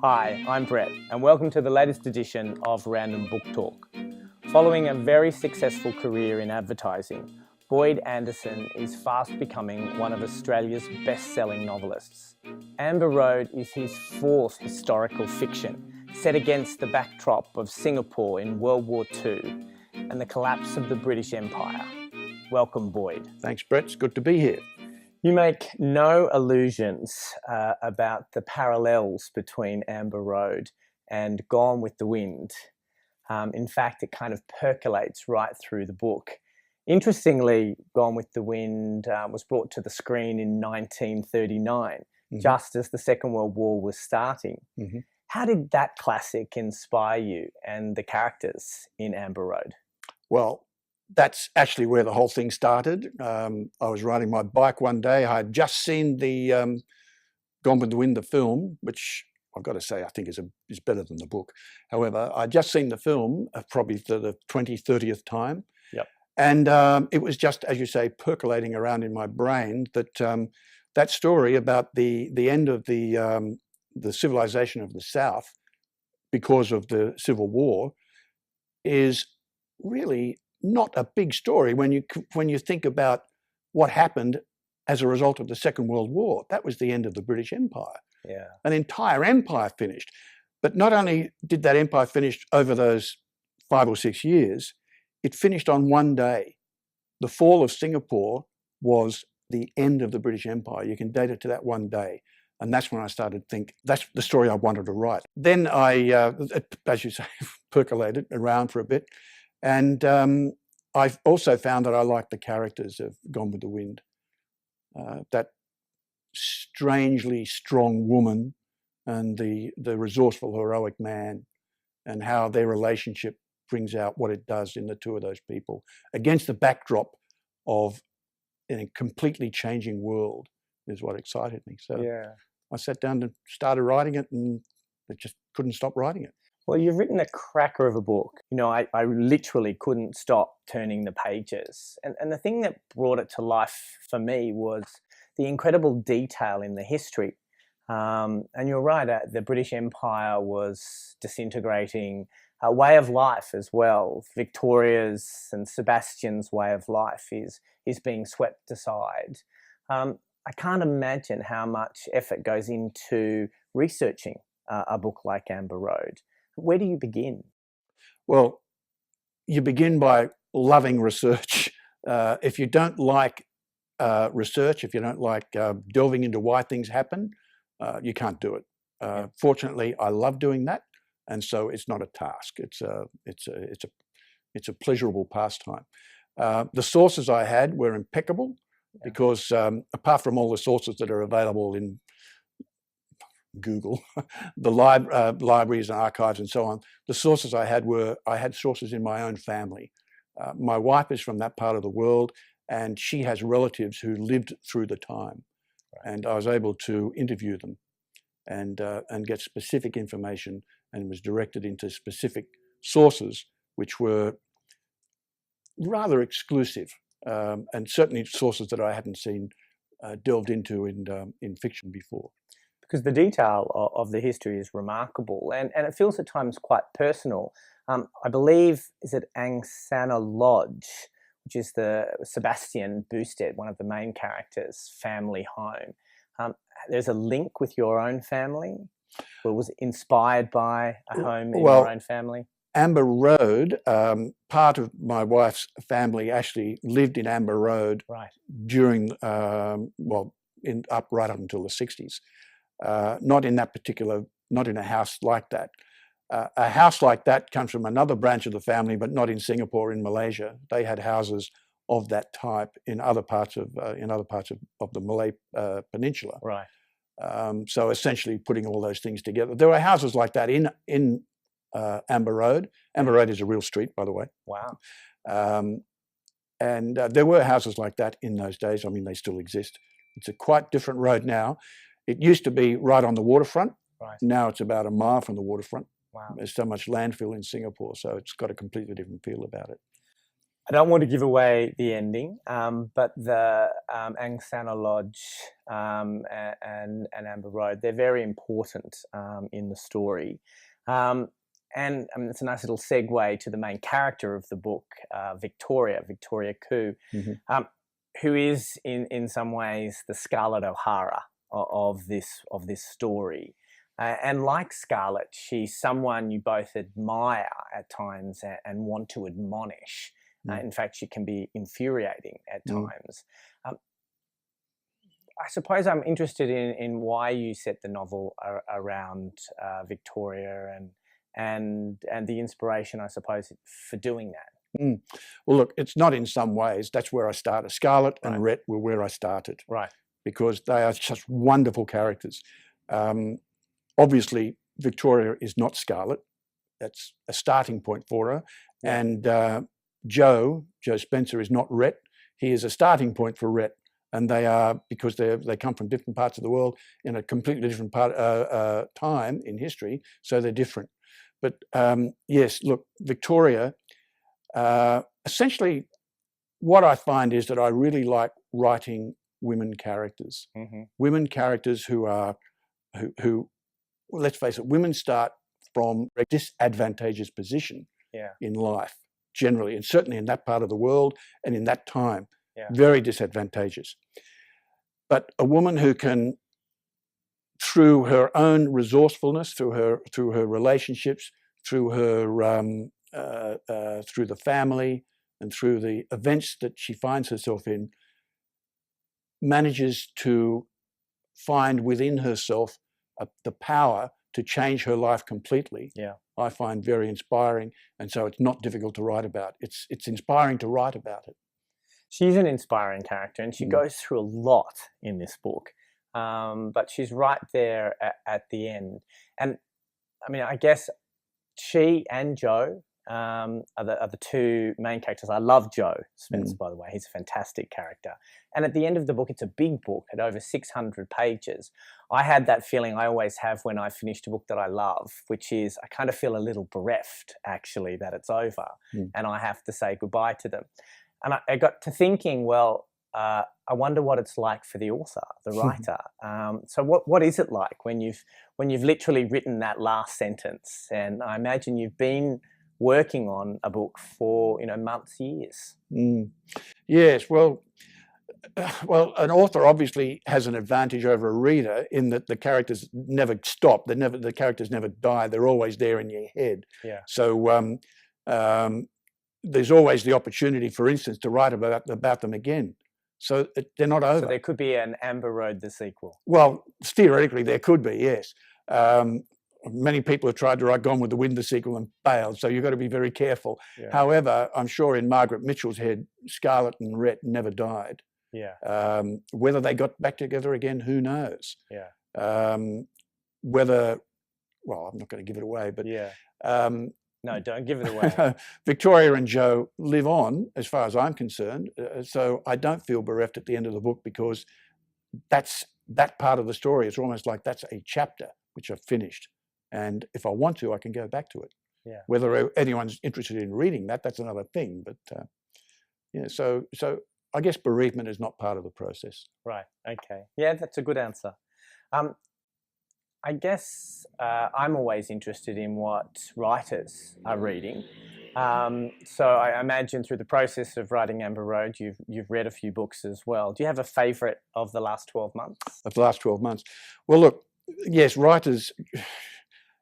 Hi, I'm Brett, and welcome to the latest edition of Random Book Talk. Following a very successful career in advertising, Boyd Anderson is fast becoming one of Australia's best-selling novelists. Amber Road is his fourth historical fiction, set against the backdrop of Singapore in World War II and the collapse of the British Empire. Welcome, Boyd. Thanks, Brett. It's good to be here. You make no allusions about the parallels between Amber Road and Gone with the Wind. In fact, it kind of percolates right through the book. Interestingly, Gone with the Wind was brought to the screen in 1939, just as the Second World War was starting. How did that classic inspire you and the characters in Amber Road? Well, that's actually where the whole thing started. I was riding my bike one day. I had just seen the Gone with the Wind, the film, which I've got to say I think is better than the book. However, I'd just seen the film probably for the 20th, 30th time. Yep. And it was just, as you say, percolating around in my brain that that story about the end of the civilization of the South because of the Civil War is really not a big story when you think about what happened as a result of the Second World War. That was the end of the British Empire. Yeah. An entire empire finished. But not only did that empire finish over those 5 or 6 years, it finished on one day. The fall of Singapore was the end of the British Empire. You can date it to that one day. And that's when I started to think, that's the story I wanted to write. Then I, as you say, percolated around for a bit. And I've also found that I like the characters of Gone with the Wind. That strangely strong woman and the resourceful, heroic man, and how their relationship brings out what it does in the two of those people against the backdrop of a completely changing world is what excited me. So yeah. I sat down and started writing it, and I just couldn't stop writing it. Well, you've written a cracker of a book. You know, I literally couldn't stop turning the pages. And the thing that brought it to life for me was the incredible detail in the history. And you're right, the British Empire was disintegrating, a way of life as well. Victoria's and Sebastian's way of life is being swept aside. I can't imagine how much effort goes into researching a book like Amber Road. Where do you begin? Well, you begin by loving research. If you don't like research, if you don't like delving into why things happen, you can't do it. Fortunately, I love doing that, and so it's not a task. It's a pleasurable pastime. The sources I had were impeccable because apart from all the sources that are available in Google, the libraries and archives and so on, the sources I had sources in my own family. My wife is from that part of the world, and she has relatives who lived through the time. Right. And I was able to interview them and get specific information, and was directed into specific sources which were rather exclusive, and certainly sources that I hadn't seen delved into in fiction before. Because the detail of the history is remarkable, and it feels at times quite personal. I believe, is it Angsana Lodge, which is the Sebastian Boosted, one of the main characters' family home. There's a link with your own family? Or was it inspired by a home in your own family? Amber Road, part of my wife's family actually lived in Amber Road during, right up until the 60s. Not in that particular, not in a house like that. A house like that comes from another branch of the family, but not in Singapore, in Malaysia. They had houses of that type in other parts of the Malay Peninsula. Right. So essentially, putting all those things together, there were houses like that in Amber Road. Amber Road is a real street, by the way. Wow. And there were houses like that in those days. I mean, they still exist. It's a quite different road now. It used to be right on the waterfront. Right. Now it's about a mile from the waterfront. Wow. There's so much landfill in Singapore, so it's got a completely different feel about it. I don't want to give away the ending, but the Angsana Lodge and Amber Road, they're very important in the story. And it's a nice little segue to the main character of the book, Victoria Koo, Mm-hmm. who is in some ways the Scarlett O'Hara of this story. And like Scarlett, she's someone you both admire at times and want to admonish. In fact, she can be infuriating at times. I suppose I'm interested in why you set the novel around Victoria and the inspiration, I suppose, for doing that. Well, look, it's not in some ways. That's where I started. Scarlett and Rhett were where I started. Right. Because they are such wonderful characters. Obviously, Victoria is not Scarlett. That's a starting point for her. Yeah. And Joe Spencer is not Rhett. He is a starting point for Rhett. And they are, because they come from different parts of the world in a completely different time in history, so they're different. But yes, look, Victoria, essentially what I find is that I really like writing women characters. Women characters who let's face it, women start from a disadvantageous position in life, generally, and certainly in that part of the world and in that time, very disadvantageous. But a woman who can, through her own resourcefulness, through her relationships, through the family, and through the events that she finds herself in, manages to find within herself the power to change her life completely. I find very inspiring, and so it's not difficult to write about. It's inspiring to write about it. She's an inspiring character, and she goes through a lot in this book, but she's right there at the end. And I mean, I guess she and Joe are the two main characters. I love Joe Spencer, by the way. He's a fantastic character. And at the end of the book, it's a big book at over 600 pages. I had that feeling I always have when I finished a book that I love, which is I kind of feel a little bereft, actually, that it's over and I have to say goodbye to them. And I got to thinking, well, I wonder what it's like for the author, the writer. So what is it like when you've literally written that last sentence? And I imagine you've been working on a book for months, years. Yes, well, an author obviously has an advantage over a reader in that the characters never stop. The characters never die. They're always there in your head. So there's always the opportunity, for instance, to write about them again. So they're not over. So there could be an Amber Road, the sequel. Well, theoretically, there could be, yes. Many people have tried to write Gone with the Wind, the sequel, and failed. So you've got to be very careful. However, I'm sure in Margaret Mitchell's head, Scarlett and Rhett never died. Whether they got back together again, who knows? Whether, well, I'm not going to give it away, but no, don't give it away. Victoria and Joe live on, as far as I'm concerned. So I don't feel bereft at the end of the book, because that's that part of the story. It's almost like that's a chapter which I've finished. And if I want to, I can go back to it. Whether anyone's interested in reading that's another thing. But so I guess bereavement is not part of the process. Right. Okay. Yeah, that's a good answer. I guess I'm always interested in what writers are reading. So I imagine through the process of writing Amber Road, you've read a few books as well. Do you have a favourite of the last 12 months? Of the last 12 months? Well, look, yes, writers,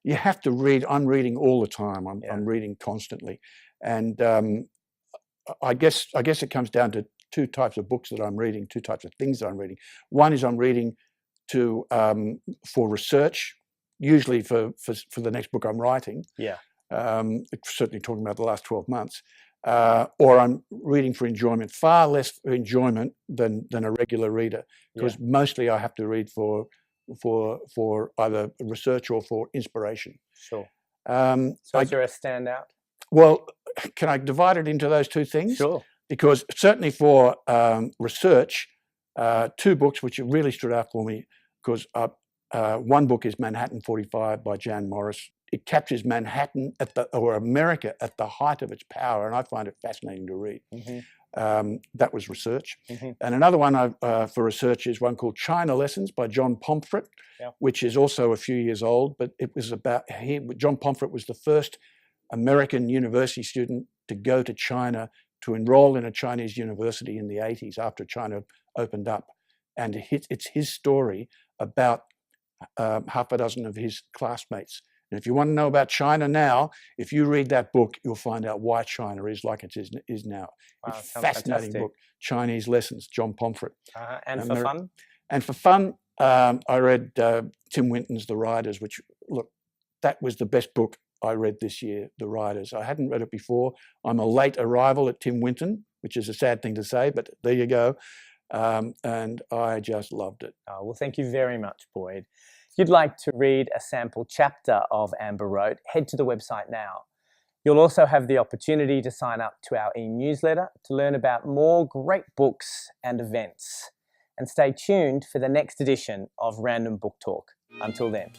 you have to read. I'm reading all the time. I'm reading constantly. And I guess it comes down to two types of books that I'm reading, two types of things that I'm reading. One is I'm reading for research, usually for the next book I'm writing. Certainly talking about the last 12 months. Or I'm reading for enjoyment, far less for enjoyment than a regular reader, because mostly I have to read for either research or for inspiration. Sure. So is there a standout? Well, can I divide it into those two things? Sure. Because certainly for research, two books which really stood out for me, because one book is Manhattan 45 by Jan Morris. it captures Manhattan or America at the height of its power, and I find it fascinating to read. That was research. And another one for research is one called China Lessons by John Pomfret, which is also a few years old, but it was about, John Pomfret was the first American university student to go to China to enroll in a Chinese university in the 80s after China opened up. And it's his story about half a dozen of his classmates. And if you want to know about China now, if you read that book, you'll find out why China is like it is now. Wow, it's a fascinating book, Chinese Lessons, John Pomfret. And for fun? And for fun, I read Tim Winton's The Riders, which, look, that was the best book I read this year, The Riders. I hadn't read it before. I'm a late arrival at Tim Winton, which is a sad thing to say, but there you go. And I just loved it. Oh, well, thank you very much, Boyd. If you'd like to read a sample chapter of Amber Wrote, head to the website now. You'll also have the opportunity to sign up to our e-newsletter to learn about more great books and events. And stay tuned for the next edition of Random Book Talk. Until then.